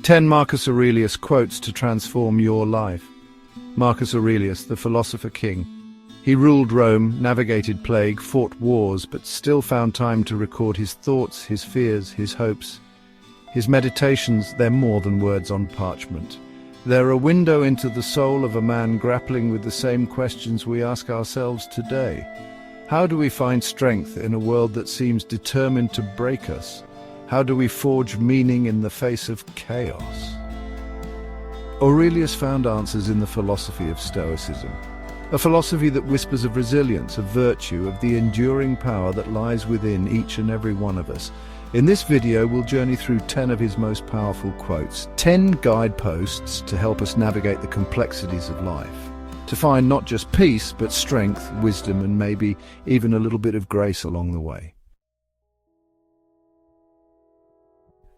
10 Marcus Aurelius quotes to transform your life. Marcus Aurelius, the philosopher king. He ruled Rome, navigated plague, fought wars, but still found time to record his thoughts, his fears, his hopes. His meditations, they're more than words on parchment. They're a window into the soul of a man grappling with the same questions we ask ourselves today. How do we find strength in a world that seems determined to break us? How do we forge meaning in the face of chaos? Aurelius found answers in the philosophy of Stoicism, a philosophy that whispers of resilience, of virtue, of the enduring power that lies within each and every one of us. In this video, we'll journey through 10 of his most powerful quotes, 10 guideposts to help us navigate the complexities of life, to find not just peace, but strength, wisdom, and maybe even a little bit of grace along the way.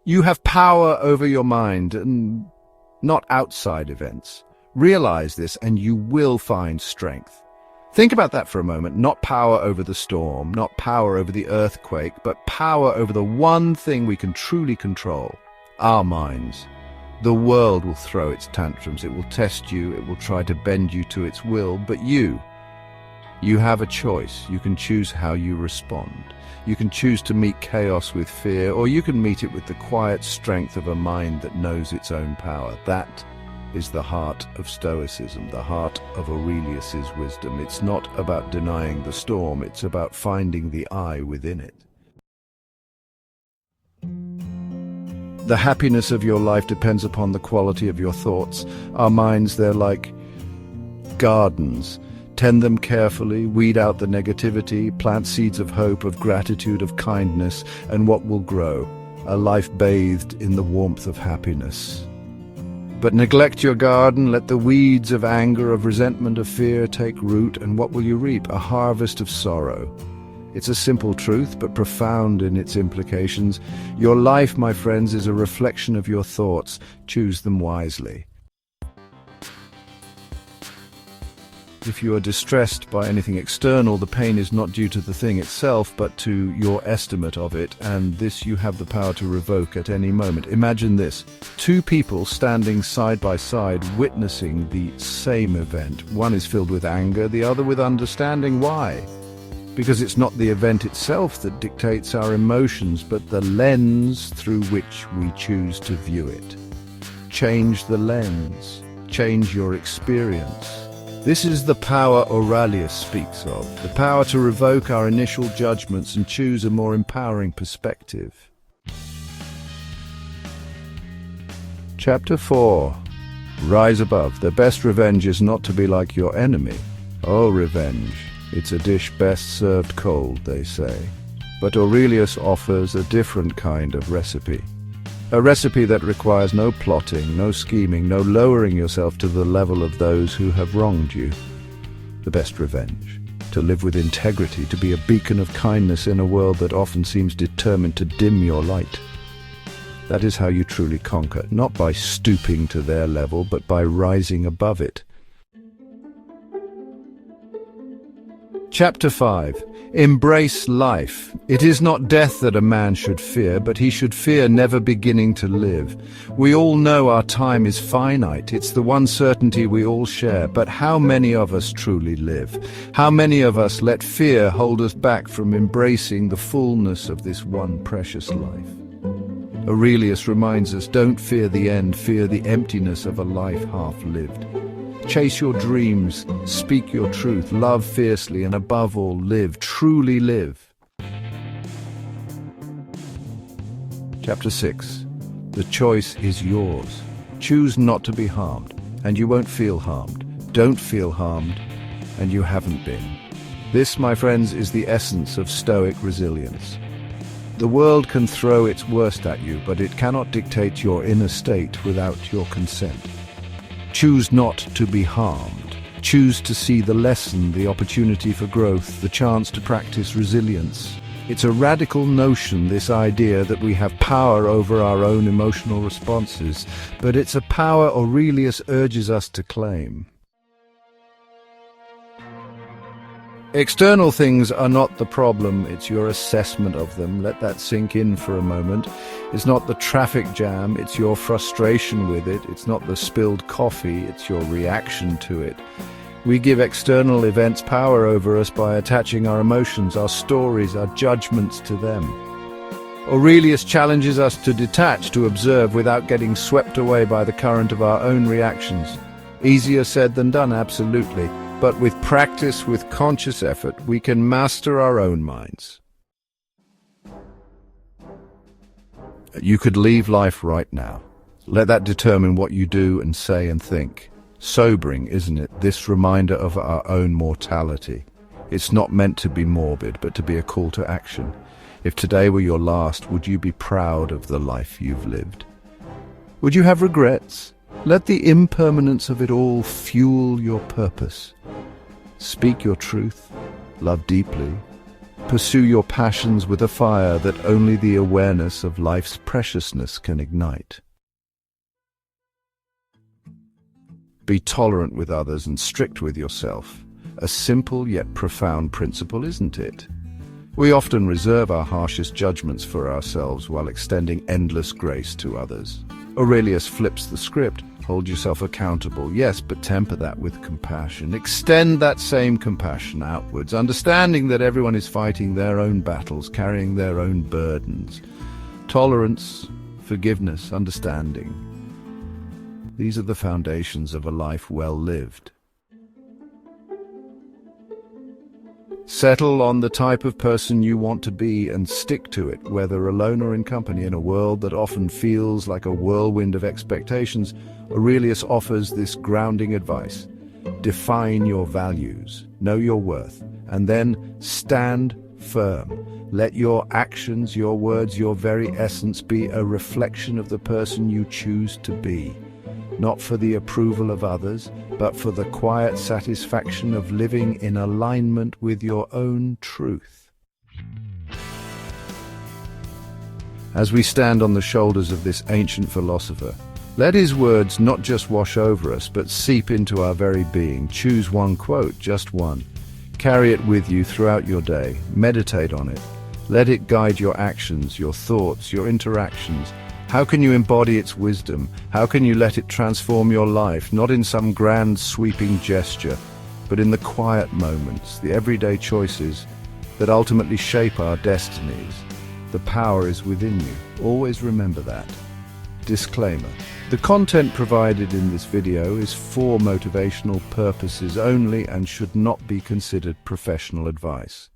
You have power over your mind, and not outside events. Realize this and you will find strength. Think about that for a moment. Not power over the storm, not power over the earthquake, but power over the one thing we can truly control, our minds. The world will throw its tantrums, it will test you, it will try to bend you to its will, but you have a choice. You can choose how you respond. You can choose to meet chaos with fear, or you can meet it with the quiet strength of a mind that knows its own power. That is the heart of Stoicism, the heart of Aurelius's wisdom. It's not about denying the storm, it's about finding the I within it. The happiness of your life depends upon the quality of your thoughts. Our minds, they're like gardens. Tend them carefully, weed out the negativity, plant seeds of hope, of gratitude, of kindness, and what will grow? A life bathed in the warmth of happiness. But neglect your garden, let the weeds of anger, of resentment, of fear take root, and what will you reap? A harvest of sorrow. It's a simple truth, but profound in its implications. Your life, my friends, is a reflection of your thoughts. Choose them wisely. If you are distressed by anything external, the pain is not due to the thing itself, but to your estimate of it, and this you have the power to revoke at any moment. Imagine this: two people standing side by side, witnessing the same event. One is filled with anger, the other with understanding. Why? Because it's not the event itself that dictates our emotions, but the lens through which we choose to view it. Change the lens. Change your experience. This is the power Aurelius speaks of, the power to revoke our initial judgments and choose a more empowering perspective. Chapter 4. Rise above. The best revenge is not to be like your enemy. Oh, revenge. It's a dish best served cold, they say. But Aurelius offers a different kind of recipe. A recipe that requires no plotting, no scheming, no lowering yourself to the level of those who have wronged you. The best revenge. To live with integrity, to be a beacon of kindness in a world that often seems determined to dim your light. That is how you truly conquer, not by stooping to their level, but by rising above it. Chapter 5. Embrace life. It is not death that a man should fear, but he should fear never beginning to live. We all know our time is finite. It's the one certainty we all share. But how many of us truly live? How many of us let fear hold us back from embracing the fullness of this one precious life? Aurelius reminds us, don't fear the end, fear the emptiness of a life half lived. Chase your dreams, speak your truth, love fiercely, and above all, live, truly live. Chapter 6. The choice is yours. Choose not to be harmed, and you won't feel harmed. Don't feel harmed, and you haven't been. This, my friends, is the essence of Stoic resilience. The world can throw its worst at you, but it cannot dictate your inner state without your consent. Choose not to be harmed. Choose to see the lesson, the opportunity for growth, the chance to practice resilience. It's a radical notion, this idea that we have power over our own emotional responses, but it's a power Aurelius urges us to claim. External things are not the problem, it's your assessment of them. Let that sink in for a moment. It's not the traffic jam, it's your frustration with it. It's not the spilled coffee, it's your reaction to it. We give external events power over us by attaching our emotions, our stories, our judgments to them. Aurelius challenges us to detach, to observe without getting swept away by the current of our own reactions. Easier said than done, absolutely. But with practice, with conscious effort, we can master our own minds. You could leave life right now. Let that determine what you do and say and think. Sobering, isn't it? This reminder of our own mortality. It's not meant to be morbid, but to be a call to action. If today were your last, would you be proud of the life you've lived? Would you have regrets? Let the impermanence of it all fuel your purpose. Speak your truth, love deeply, pursue your passions with a fire that only the awareness of life's preciousness can ignite. Be tolerant with others and strict with yourself. A simple yet profound principle, isn't it? We often reserve our harshest judgments for ourselves while extending endless grace to others. Aurelius flips the script. Hold yourself accountable, yes, but temper that with compassion. Extend that same compassion outwards, understanding that everyone is fighting their own battles, carrying their own burdens. Tolerance, forgiveness, understanding. These are the foundations of a life well lived. Settle on the type of person you want to be and stick to it, whether alone or in company. In a world that often feels like a whirlwind of expectations, Aurelius offers this grounding advice. Define your values, know your worth, and then stand firm. Let your actions, your words, your very essence be a reflection of the person you choose to be. Not for the approval of others, but for the quiet satisfaction of living in alignment with your own truth. As we stand on the shoulders of this ancient philosopher, let his words not just wash over us, but seep into our very being. Choose one quote, just one. Carry it with you throughout your day. Meditate on it. Let it guide your actions, your thoughts, your interactions. How can you embody its wisdom? How can you let it transform your life, not in some grand sweeping gesture, but in the quiet moments, the everyday choices that ultimately shape our destinies? The power is within you. Always remember that. Disclaimer. The content provided in this video is for motivational purposes only and should not be considered professional advice.